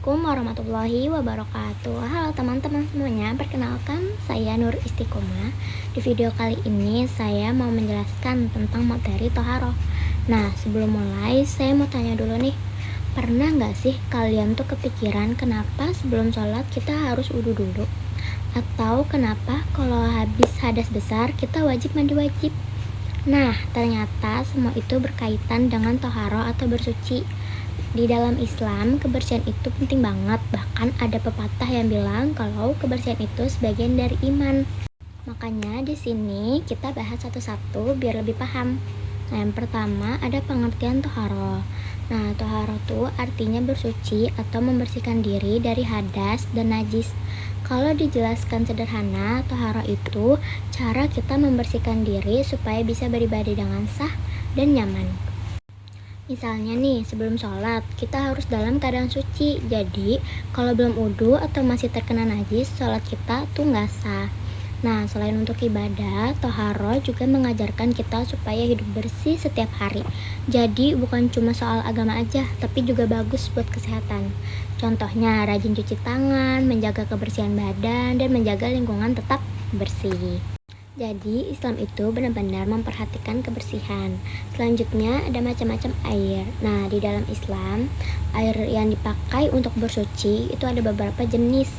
Assalamualaikum warahmatullahi wabarakatuh. Halo teman-teman semuanya, perkenalkan saya Nur Istiqomah. Di video kali ini saya mau menjelaskan tentang materi toharoh. Nah, sebelum mulai saya mau tanya dulu nih, pernah nggak sih kalian tuh kepikiran kenapa sebelum sholat kita harus wudu dulu? Atau kenapa kalau habis hadas besar kita wajib mandi wajib? Nah, ternyata semua itu berkaitan dengan toharoh atau bersuci. Di dalam Islam, kebersihan itu penting banget. Bahkan ada pepatah yang bilang kalau kebersihan itu sebagian dari iman. Makanya di sini kita bahas satu-satu biar lebih paham. Nah, yang pertama ada pengertian toharoh. Nah, toharoh itu artinya bersuci atau membersihkan diri dari hadas dan najis. Kalau dijelaskan sederhana, toharoh itu cara kita membersihkan diri supaya bisa beribadah dengan sah dan nyaman. Misalnya nih, sebelum sholat, kita harus dalam keadaan suci. Jadi, kalau belum wudu atau masih terkena najis, sholat kita tuh nggak sah. Nah, selain untuk ibadah, toharoh juga mengajarkan kita supaya hidup bersih setiap hari. Jadi, bukan cuma soal agama aja, tapi juga bagus buat kesehatan. Contohnya, rajin cuci tangan, menjaga kebersihan badan, dan menjaga lingkungan tetap bersih. Jadi, Islam itu benar-benar memperhatikan kebersihan. Selanjutnya, ada macam-macam air. Nah, di dalam Islam, air yang dipakai untuk bersuci itu ada beberapa jenis.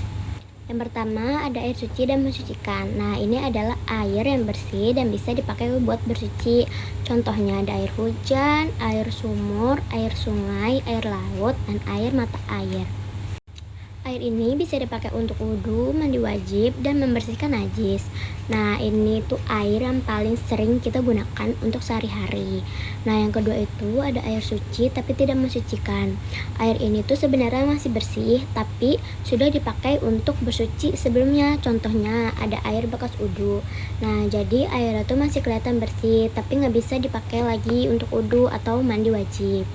Yang pertama, ada air suci dan mensucikan. Nah, ini adalah air yang bersih dan bisa dipakai buat bersuci. Contohnya ada air hujan, air sumur, air sungai, air laut, dan air mata air. Air ini bisa dipakai untuk wudhu, mandi wajib, dan membersihkan najis. Nah, ini tuh air yang paling sering kita gunakan untuk sehari-hari. Nah, yang kedua itu ada air suci tapi tidak mensucikan. Air ini tuh sebenarnya masih bersih, tapi sudah dipakai untuk bersuci sebelumnya. Contohnya ada air bekas wudhu. Nah, jadi air itu masih kelihatan bersih, tapi nggak bisa dipakai lagi untuk wudhu atau mandi wajib.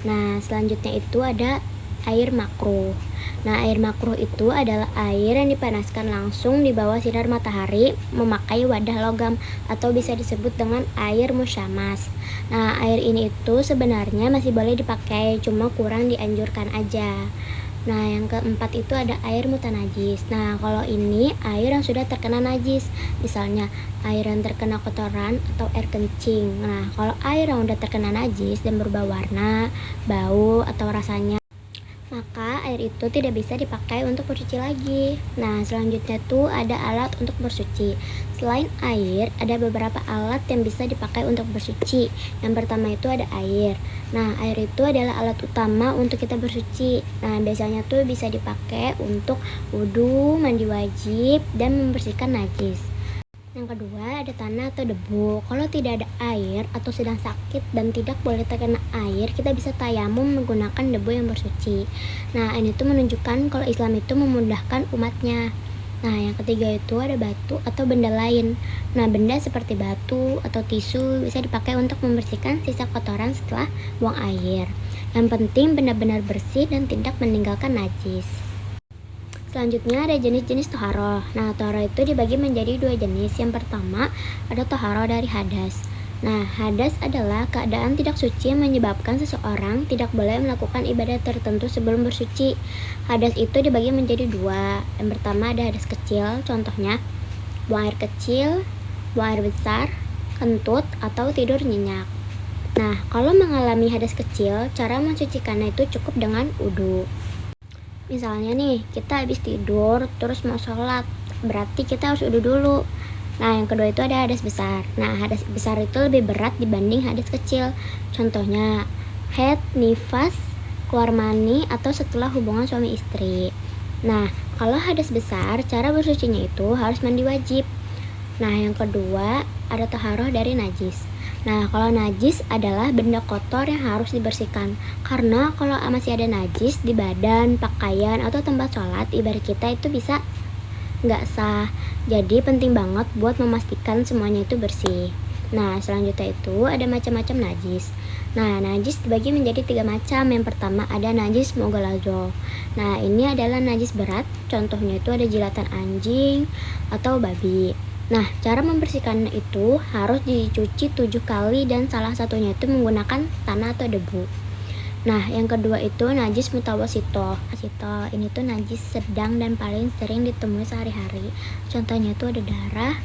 Nah, selanjutnya itu ada air makruh. Nah, air makruh itu adalah air yang dipanaskan langsung di bawah sinar matahari memakai wadah logam atau bisa disebut dengan air musyamas. Nah, air ini itu sebenarnya masih boleh dipakai, cuma kurang dianjurkan aja. Nah, yang keempat itu ada air mutanajis. Nah, kalau ini air yang sudah terkena najis, misalnya air yang terkena kotoran atau air kencing. Nah, kalau air yang udah terkena najis dan berubah warna, bau, atau rasanya, maka air itu tidak bisa dipakai untuk bersuci lagi. Nah, selanjutnya tuh ada alat untuk bersuci. Selain air, ada beberapa alat yang bisa dipakai untuk bersuci. Yang pertama itu ada air. Nah, air itu adalah alat utama untuk kita bersuci. Nah, biasanya tuh bisa dipakai untuk wudhu, mandi wajib, dan membersihkan najis. Yang kedua ada tanah atau debu. Kalau tidak ada air atau sedang sakit dan tidak boleh terkena air, kita bisa tayamum menggunakan debu yang bersuci. Nah, ini tuh menunjukkan kalau Islam itu memudahkan umatnya. Nah, yang ketiga itu ada batu atau benda lain. Nah, benda seperti batu atau tisu bisa dipakai untuk membersihkan sisa kotoran setelah buang air. Yang penting benar-benar bersih dan tidak meninggalkan najis. Selanjutnya ada jenis-jenis toharoh. Nah, toharoh itu dibagi menjadi dua jenis. Yang pertama ada toharoh dari hadas. Nah, hadas adalah keadaan tidak suci yang menyebabkan seseorang tidak boleh melakukan ibadah tertentu sebelum bersuci. Hadas itu dibagi menjadi dua. Yang pertama ada hadas kecil, contohnya buang air kecil, buang air besar, kentut, atau tidur nyenyak. Nah, kalau mengalami hadas kecil, cara mensucikannya itu cukup dengan wudhu. Misalnya nih, kita habis tidur terus mau sholat, berarti kita harus wudhu dulu. Nah, yang kedua itu ada hadas besar. Nah, hadas besar itu lebih berat dibanding hadas kecil. Contohnya, haid, nifas, keluar mani, atau setelah hubungan suami istri. Nah, kalau hadas besar, cara bersucinya itu harus mandi wajib. Nah, yang kedua ada taharoh dari najis. Nah, kalau najis adalah benda kotor yang harus dibersihkan. Karena kalau masih ada najis di badan, pakaian, atau tempat sholat, ibadah kita itu bisa nggak sah. Jadi penting banget buat memastikan semuanya itu bersih. Nah, selanjutnya itu ada macam-macam najis. Nah, najis dibagi menjadi 3 macam. Yang pertama ada najis mughaladzah. Nah, ini adalah najis berat. Contohnya itu ada jilatan anjing atau babi. Nah, cara membersihkannya itu harus dicuci 7 kali dan salah satunya itu menggunakan tanah atau debu. Nah, yang kedua itu najis mutawasito. Ini tuh najis sedang dan paling sering ditemui sehari-hari. Contohnya tuh ada darah,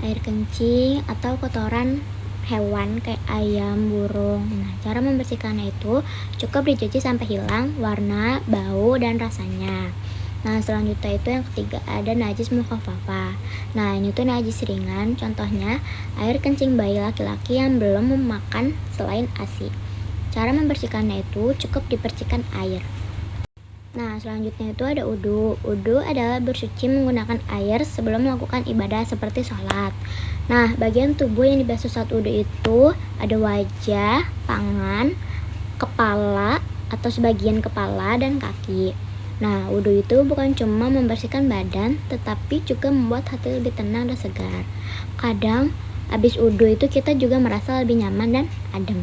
air kencing, atau kotoran hewan kayak ayam, burung. Nah, cara membersihkannya itu cukup dicuci sampai hilang warna, bau, dan rasanya. Nah, selanjutnya itu yang ketiga ada najis mukhaffafa. Nah, ini tuh najis ringan, contohnya air kencing bayi laki-laki yang belum memakan selain ASI. Cara membersihkannya itu cukup dipercikan air. Nah, selanjutnya itu ada wudu. Wudu adalah bersuci menggunakan air sebelum melakukan ibadah seperti sholat. Nah, bagian tubuh yang dibasuh saat wudu itu ada wajah, tangan, kepala atau sebagian kepala dan kaki. Nah, wudu itu bukan cuma membersihkan badan, tetapi juga membuat hati lebih tenang dan segar. Kadang, habis wudu itu kita juga merasa lebih nyaman dan adem.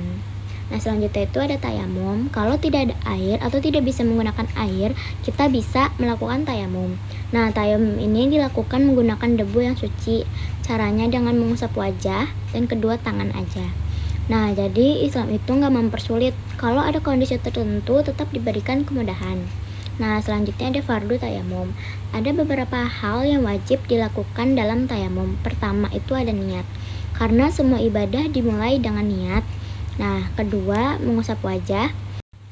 Nah, selanjutnya itu ada tayamum. Kalau tidak ada air atau tidak bisa menggunakan air, kita bisa melakukan tayamum. Nah, tayamum ini dilakukan menggunakan debu yang suci. Caranya dengan mengusap wajah dan kedua tangan aja. Nah, jadi Islam itu nggak mempersulit. Kalau ada kondisi tertentu, tetap diberikan kemudahan. Nah, selanjutnya ada fardu tayamum. Ada beberapa hal yang wajib dilakukan dalam tayamum. Pertama itu ada niat. Karena semua ibadah dimulai dengan niat. Nah, kedua mengusap wajah.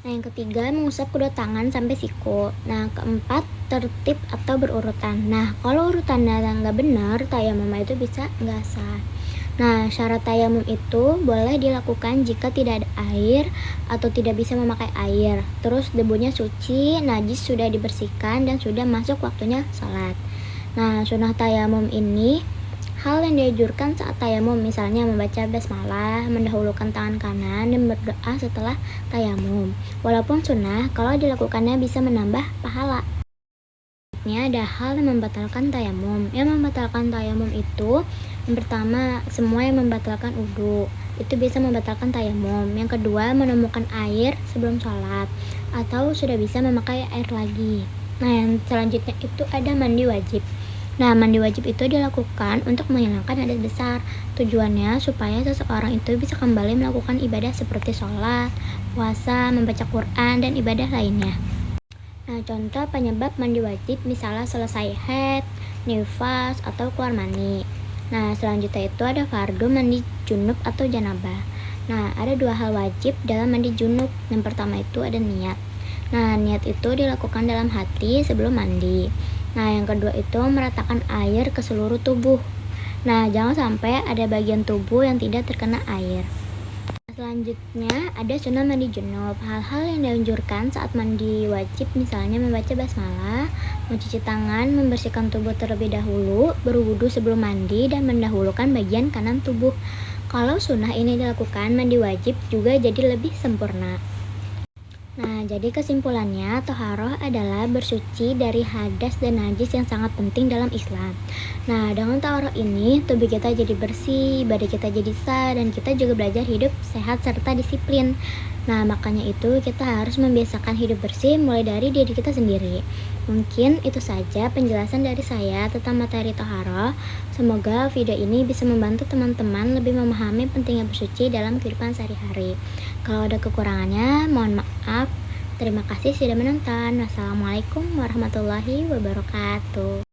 Nah, yang ketiga mengusap kedua tangan sampai siku. Nah, keempat tertib atau berurutan. Nah, kalau urutannya nggak benar, tayamum itu bisa nggak sah. Nah, syarat tayamum itu boleh dilakukan jika tidak ada air atau tidak bisa memakai air. Terus debunya suci, najis sudah dibersihkan dan sudah masuk waktunya sholat. Nah, sunnah tayamum ini hal yang dianjurkan saat tayamum, misalnya membaca basmalah, mendahulukan tangan kanan, dan berdoa setelah tayamum. Walaupun sunnah, kalau dilakukannya bisa menambah pahala. Ini ada hal yang membatalkan tayamum. Yang membatalkan tayamum itu, yang pertama, semua yang membatalkan wudu. Itu bisa membatalkan tayamum. Yang kedua, menemukan air sebelum sholat, atau sudah bisa memakai air lagi. Nah, yang selanjutnya itu ada mandi wajib. Nah, mandi wajib itu dilakukan untuk menghilangkan hadas besar. Tujuannya supaya seseorang itu bisa kembali melakukan ibadah seperti sholat, puasa, membaca Quran, dan ibadah lainnya. Nah, contoh penyebab mandi wajib misalnya selesai haid, nifas, atau keluar mani. Nah, selanjutnya itu ada fardu mandi junub atau janabah. Nah, ada dua hal wajib dalam mandi junub. Yang pertama itu ada niat. Nah, niat itu dilakukan dalam hati sebelum mandi. Nah, yang kedua itu meratakan air ke seluruh tubuh. Nah, jangan sampai ada bagian tubuh yang tidak terkena air. Selanjutnya ada sunnah mandi junub. Hal-hal yang dianjurkan saat mandi wajib misalnya membaca basmalah, mencuci tangan, membersihkan tubuh terlebih dahulu, berwudu sebelum mandi, dan mendahulukan bagian kanan tubuh. Kalau sunnah ini dilakukan, mandi wajib juga jadi lebih sempurna. Nah, jadi kesimpulannya, toharoh adalah bersuci dari hadas dan najis yang sangat penting dalam Islam. Nah, dengan toharoh ini, tubuh kita jadi bersih, badan kita jadi sah, dan kita juga belajar hidup sehat serta disiplin. Nah, makanya itu kita harus membiasakan hidup bersih mulai dari diri kita sendiri. Mungkin itu saja penjelasan dari saya tentang materi toharoh. Semoga video ini bisa membantu teman-teman lebih memahami pentingnya bersuci dalam kehidupan sehari-hari. Kalau ada kekurangannya, mohon maaf. Terima kasih sudah menonton. Wassalamualaikum warahmatullahi wabarakatuh.